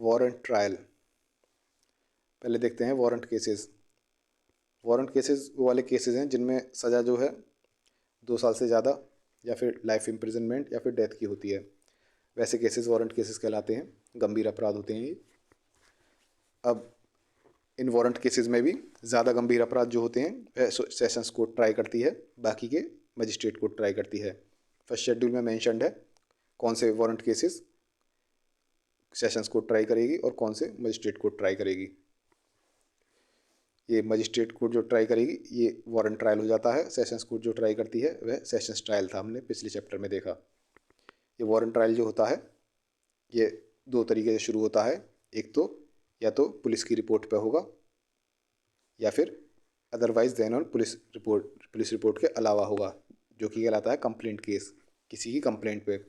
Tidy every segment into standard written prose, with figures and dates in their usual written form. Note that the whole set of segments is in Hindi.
Warrant trial. पहले देखते हैं वारंट केसेस। वारंट केसेस वो वाले केसेस हैं जिनमें सज़ा जो है 2 साल से ज़्यादा या फिर लाइफ इम्प्रिजनमेंट या फिर डेथ की होती है। वैसे केसेस वारंट केसेस कहलाते हैं, गंभीर अपराध होते हैं ये। अब इन वारंट केसेस में भी ज़्यादा गंभीर अपराध जो होते हैं वह सेशंस कोर्ट ट्राई करती है, बाकी के मजिस्ट्रेट कोर्ट ट्राई करती है। फर्स्ट शेड्यूल में मेंशन्ड है कौन से warrant cases sessions court try करेगी और कौन से मजिस्ट्रेट कोर्ट ट्राई करेगी। ये मजिस्ट्रेट कोर्ट जो ट्राई करेगी ये वारंट ट्रायल हो जाता है। सेशंस कोर्ट जो ट्राई करती है वह सेशंस ट्रायल था, हमने पिछले चैप्टर में देखा। ये वारंट ट्रायल जो होता है ये 2 तरीके से शुरू होता है। एक तो या तो पुलिस की रिपोर्ट पे होगा या फिर otherwise then on police report के अलावा होगा, जो कि कहलाता है कंप्लेंट केस। किसी की कंप्लेंट पे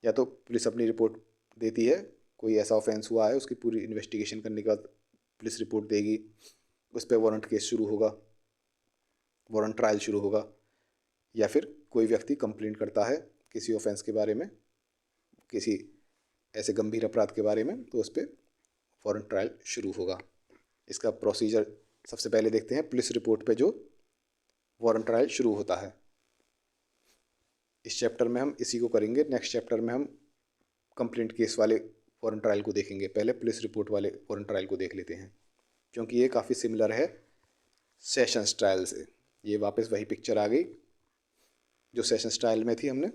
या तो पुलिस अपनी रिपोर्ट देती है, कोई ऐसा ऑफेंस हुआ है उसकी पूरी इन्वेस्टिगेशन करने के बाद पुलिस रिपोर्ट देगी, उस पर वारंट केस शुरू होगा, वारंट ट्रायल शुरू होगा। या फिर कोई व्यक्ति कंप्लेंट करता है किसी ऑफेंस के बारे में, किसी ऐसे गंभीर अपराध के बारे में, तो उस पर वारंट ट्रायल शुरू होगा। इसका प्रोसीजर सबसे पहले देखते हैं पुलिस रिपोर्ट पे जो वारंट ट्रायल शुरू होता है। इस चैप्टर में हम इसी को करेंगे। नेक्स्ट चैप्टर में हम कंप्लेंट केस वाले वारंट ट्रायल को देखेंगे। पहले पुलिस रिपोर्ट वाले वारंट ट्रायल को देख लेते हैं, क्योंकि ये काफ़ी सिमिलर है सेशंस ट्रायल से। ये वापस वही पिक्चर आ गई जो सेशंस ट्रायल में थी। हमने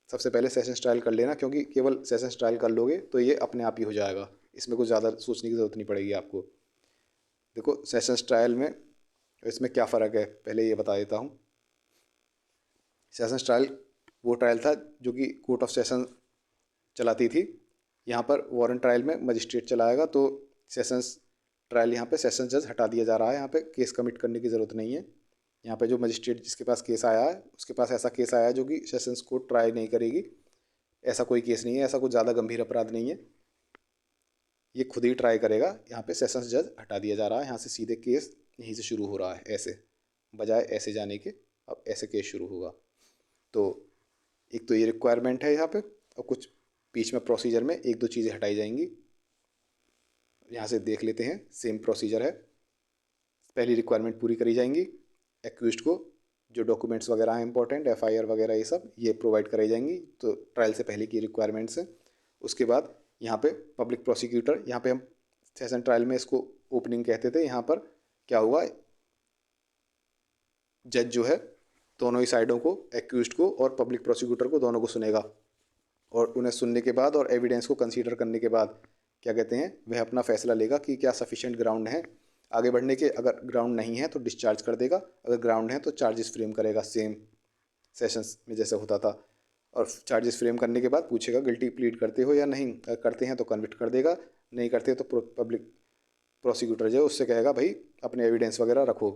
सबसे पहले सेशंस ट्रायल कर लेना, क्योंकि केवल सेशंस ट्रायल कर लोगे तो ये अपने आप ही हो जाएगा, इसमें कुछ ज़्यादा सोचने की ज़रूरत नहीं पड़ेगी आपको। देखो सेशंस ट्रायल में इसमें क्या फ़र्क है पहले ये बता देता हूँ। सेशंस ट्रायल वो ट्रायल था जो कि कोर्ट ऑफ सेशन चलाती थी। यहाँ पर वारंट ट्रायल में मजिस्ट्रेट चलाएगा, तो सेशंस ट्रायल यहाँ पे सेशंस जज हटा दिया जा रहा है। यहाँ पे केस कमिट करने की ज़रूरत नहीं है। यहाँ पे जो मजिस्ट्रेट जिसके पास केस आया है उसके पास ऐसा केस आया है जो कि सेशंस कोर्ट ट्राई नहीं करेगी, ऐसा कोई केस नहीं है, ऐसा कुछ ज़्यादा गंभीर अपराध नहीं है, ये खुद ही ट्राई करेगा। यहाँ पे सेशंस जज हटा दिया जा रहा है, यहाँ से सीधे केस यहीं से शुरू हो रहा है, ऐसे बजाय ऐसे जाने के अब ऐसे केस शुरू होगा। तो एक तो ये रिक्वायरमेंट है यहाँ पे, और कुछ बीच में प्रोसीजर में 1-2 चीज़ें हटाई जाएंगी। यहाँ से देख लेते हैं, सेम प्रोसीजर है। पहली रिक्वायरमेंट पूरी करी जाएंगी, एक्यूज्ड को जो डॉक्यूमेंट्स वगैरह हैं इंपॉर्टेंट, एफआईआर वगैरह ये सब ये प्रोवाइड कराई जाएंगी, तो ट्रायल से पहले की रिक्वायरमेंट्स हैं। उसके बाद यहाँ पे पब्लिक प्रोसिक्यूटर, यहाँ पे हम सेशन ट्रायल में इसको ओपनिंग कहते थे, यहाँ पर क्या हुआ, जज जो है दोनों ही साइडों को, एक्यूज्ड को और पब्लिक प्रोसिक्यूटर को, दोनों को सुनेगा, और उन्हें सुनने के बाद और एविडेंस को कंसीडर करने के बाद क्या कहते हैं, वह अपना फैसला लेगा कि क्या सफिशिएंट ग्राउंड है आगे बढ़ने के। अगर ग्राउंड नहीं है तो डिस्चार्ज कर देगा, अगर ग्राउंड है तो चार्जेस फ्रेम करेगा, सेम सेशंस में जैसे होता था। और चार्जेस फ्रेम करने के बाद पूछेगा गिल्टी प्लीड करते हो या नहीं, अगर करते हैं तो कन्विक्ट कर देगा, नहीं करते तो पब्लिक प्रोसिक्यूटर जो है उससे कहेगा भाई अपने एविडेंस वगैरह रखो,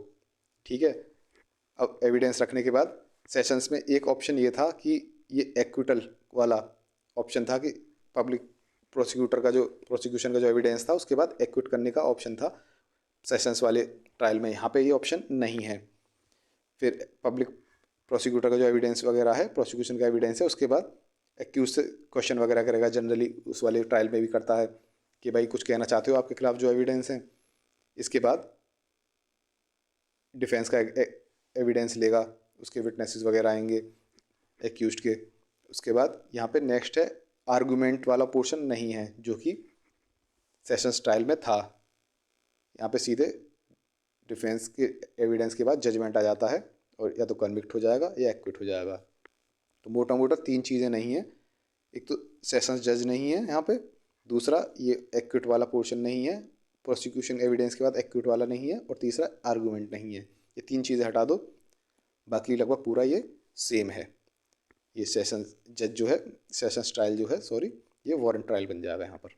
ठीक है। अब एविडेंस रखने के बाद सेशंस में एक ऑप्शन ये था कि ये एक्विटल वाला ऑप्शन था कि पब्लिक प्रोसिक्यूटर का जो प्रोसिक्यूशन का जो एविडेंस था उसके बाद एक्विट करने का ऑप्शन था। सेशंस वाले ट्रायल में यहाँ पे ये ऑप्शन नहीं है। फिर पब्लिक प्रोसिक्यूटर का जो एविडेंस वगैरह है, प्रोसिक्यूशन का एविडेंस है, उसके बाद एक्यूज से क्वेश्चन वगैरह करेगा, जनरली उस वाले ट्रायल में भी करता है कि भाई कुछ कहना चाहते हो आपके खिलाफ जो एविडेंस है। इसके बाद डिफेंस का एविडेंस लेगा, उसके विटनेसेस वगैरह आएंगे एक्यूज्ड के। उसके बाद यहाँ पे नेक्स्ट है आर्गूमेंट वाला पोर्शन नहीं है जो कि सेशंस ट्रायल में था। यहाँ पे सीधे डिफेंस के एविडेंस के बाद जजमेंट आ जाता है, और या तो कन्विक्ट हो जाएगा या एक्विट हो जाएगा। तो मोटा मोटा 3 चीज़ें नहीं हैं, एक तो सेशंस जज नहीं है यहाँ पे, दूसरा ये एक्विट वाला पोर्शन नहीं है, प्रोसिक्यूशन एविडेंस के बाद एक्विट वाला नहीं है, और तीसरा आर्गूमेंट नहीं है। ये 3 चीज़ें हटा दो, बाकी लगभग पूरा ये सेम है। ये सेशंस जज जो है, सेशंस ट्रायल जो है सॉरी, ये वारंट ट्रायल बन जाएगा। यहाँ पर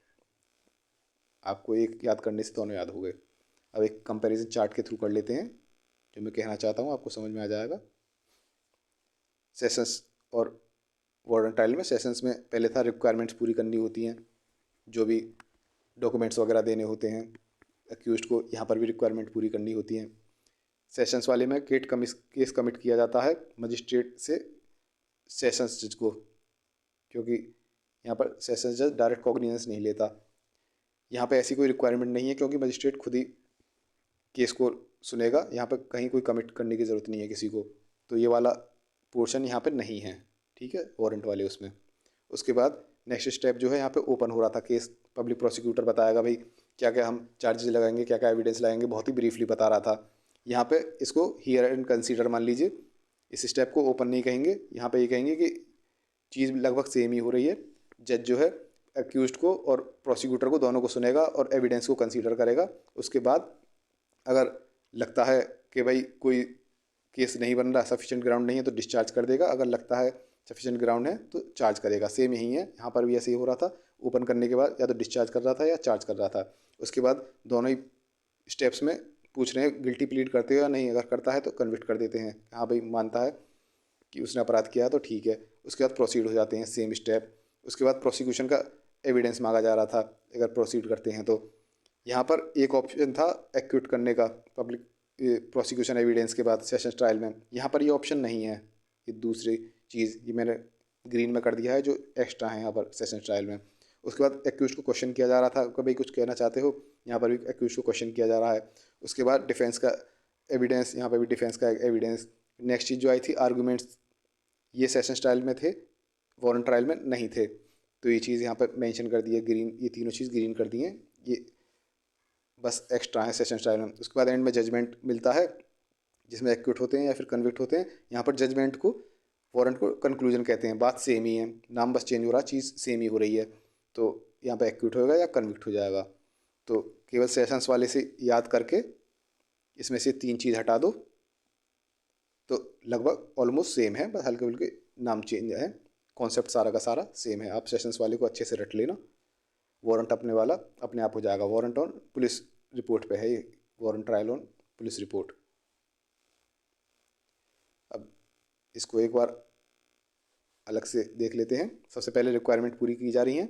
आपको एक याद करने से दोनों याद हो गए। अब एक कंपैरिजन चार्ट के थ्रू कर लेते हैं, जो मैं कहना चाहता हूँ आपको समझ में आ जाएगा। सेशंस और वारंट ट्रायल में, सेशंस में पहले था रिक्वायरमेंट्स पूरी करनी होती हैं, जो भी डॉक्यूमेंट्स वगैरह देने होते हैं एक्यूज्ड को, यहाँ पर भी रिक्वायरमेंट पूरी करनी होती हैं। सेशंस वाले में केस कमिट किया जाता है मजिस्ट्रेट से सेशंस जज को, क्योंकि यहाँ पर सेशंस जज डायरेक्ट कॉग्निजेंस नहीं लेता। यहाँ पे ऐसी कोई रिक्वायरमेंट नहीं है क्योंकि मजिस्ट्रेट खुद ही केस को सुनेगा, यहाँ पे कहीं कोई कमिट करने की ज़रूरत नहीं है किसी को। तो ये वाला पोर्शन यहाँ पे नहीं है, ठीक है, वारंट वाले उसमें। उसके बाद नेक्स्ट स्टेप जो है यहाँ पे ओपन हो रहा था केस। पब्लिक प्रोसिक्यूटर बताएगा भाई क्या क्या हम चार्जेस लगाएंगे, क्या क्या एविडेंस लगाएंगे, बहुत ही ब्रीफली बता रहा था। यहाँ पे इसको हियर एंड कंसीडर मान लीजिए, इस स्टेप को ओपन नहीं कहेंगे, यहाँ पे ये कहेंगे कि चीज़ लगभग सेम ही हो रही है। जज जो है एक्यूज्ड को और प्रोसिक्यूटर को दोनों को सुनेगा और एविडेंस को कंसीडर करेगा। उसके बाद अगर लगता है कि भाई कोई केस नहीं बन रहा, सफिशिएंट ग्राउंड नहीं है, तो डिस्चार्ज कर देगा। अगर लगता है सफिशिएंट ग्राउंड है तो चार्ज करेगा। सेम यही है, यहाँ पर भी ऐसे ही हो रहा था। ओपन करने के बाद या तो डिस्चार्ज कर रहा था या चार्ज कर रहा था। उसके बाद दोनों ही स्टेप्स में पूछ रहे हैं गिल्टी प्लीड करते हो या नहीं। अगर करता है तो कन्विक्ट कर देते हैं, हाँ भाई मानता है कि उसने अपराध किया है तो ठीक है। उसके बाद प्रोसीड हो जाते हैं, सेम स्टेप। उसके बाद प्रोसिक्यूशन का एविडेंस मांगा जा रहा था अगर प्रोसीड करते हैं तो। यहाँ पर एक ऑप्शन था एक्यूट करने का पब्लिक प्रोसिक्यूशन एविडेंस के बाद सेशंस ट्रायल में। यहाँ पर ये ऑप्शन नहीं है। ये दूसरी चीज़ ये मैंने ग्रीन में कर दिया है जो एक्स्ट्रा है यहाँ पर सेशंस ट्रायल में। उसके बाद एक्यूज को क्वेश्चन किया जा रहा था कि भाई कुछ कहना चाहते हो, यहाँ पर भी एक्यूज को क्वेश्चन किया जा रहा है। उसके बाद डिफेंस का एविडेंस, यहाँ पर भी डिफेंस का एविडेंस। नेक्स्ट चीज़ जो आई थी आर्गूमेंट्स, ये सेशंस ट्रायल में थे, वारंट ट्रायल में नहीं थे। तो ये चीज़ यहाँ पर मेंशन कर दी है ग्रीन, ये तीनों चीज़ ग्रीन कर दी हैं, ये बस एक्स्ट्रा है सेशंस ट्रायल में। उसके बाद एंड में जजमेंट मिलता है जिसमें एक्यूट होते हैं या फिर कन्विक्ट होते हैं। यहाँ पर जजमेंट को, वारंट को कंक्लूजन कहते हैं। बात सेम ही है, नाम बस चेंज हो रहा है, चीज़ सेम ही हो रही है। तो यहाँ पर एक्यूट होगा या कन्विक्ट हो जाएगा। तो केवल सेशंस वाले से याद करके इसमें से 3 चीज़ हटा दो तो लगभग ऑलमोस्ट सेम है, बस हल्के फुल्के नाम चेंज है, कॉन्सेप्ट सारा का सारा सेम है। आप सेशंस वाले को अच्छे से रट लेना, वारंट अपने वाला अपने आप हो जाएगा। वारंट ऑन पुलिस रिपोर्ट पे है ये, warrant trial on police report. अब इसको एक बार अलग से देख लेते हैं। सबसे पहले रिक्वायरमेंट पूरी की जा रही है,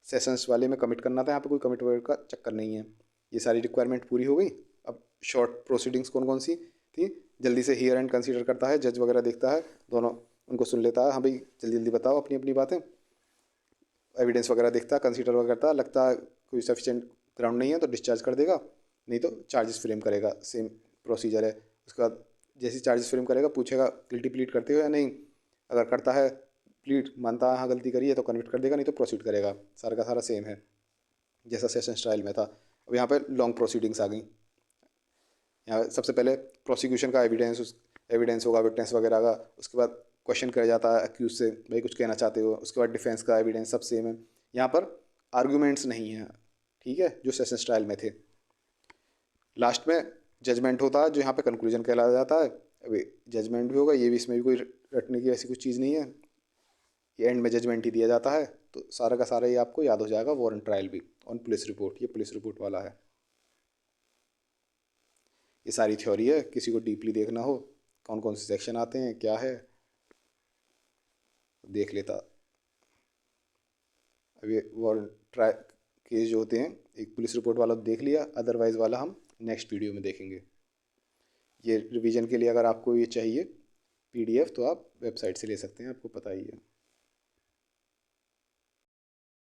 सेशंस वाले में कमिट करना था, यहाँ पे कोई कमिट वगैरह का चक्कर नहीं है। ये सारी रिक्वायरमेंट पूरी हो गई। अब शॉर्ट प्रोसीडिंग्स कौन कौन सी थी, जल्दी से हियर एंड कंसीडर करता है, जज वगैरह देखता है, दोनों उनको सुन लेता है, हाँ भाई जल्दी जल्दी बताओ अपनी अपनी बातें। एविडेंस वगैरह देखता है, कंसीडर वगैरह करता है, लगता है कोई सफिशिएंट ग्राउंड नहीं है तो डिस्चार्ज कर देगा, नहीं तो चार्जेस फ्रेम करेगा। सेम प्रोसीजर है। उसके बाद जैसे चार्जेस फ्रेम करेगा पूछेगा गिल्टी प्लीड करते हो या नहीं। अगर करता है प्लीड, मानता है हाँ गलती करी है तो कन्विक्ट कर देगा, नहीं तो प्रोसीड करेगा। सारा का सारा सेम है जैसा सेशंस ट्रायल में था। अब यहाँ पे लॉन्ग प्रोसीडिंग्स आ गई। यहाँ सबसे पहले प्रोसिक्यूशन का एविडेंस होगा, विटनेस वगैरह का। उसके बाद क्वेश्चन किया जाता है एक्यूज से, भाई कुछ कहना चाहते हो। उसके बाद डिफेंस का एविडेंस, सब सेम है। यहाँ पर आर्गूमेंट्स नहीं है, ठीक है, जो सेशंस ट्रायल में थे। लास्ट में जजमेंट होता है जो यहाँ पे कंक्लूजन कहलाया जाता है। अभी जजमेंट भी होगा, ये भी, इसमें भी कोई रटने की ऐसी कुछ चीज़ नहीं है, ये एंड में जजमेंट ही दिया जाता है। तो सारा का सारा ये आपको याद हो जाएगा। वारंट ट्रायल भी ऑन पुलिस रिपोर्ट, ये पुलिस रिपोर्ट वाला है। ये सारी थ्योरी है, किसी को डीपली देखना हो कौन कौन से सेक्शन आते हैं क्या है देख लेता। अब ये वारंट ट्रायल केस जो होते हैं, एक पुलिस रिपोर्ट वाला देख लिया, अदरवाइज वाला हम नेक्स्ट वीडियो में देखेंगे। ये रिवीजन के लिए अगर आपको ये चाहिए PDF तो आप वेबसाइट से ले सकते हैं, आपको पता ही है।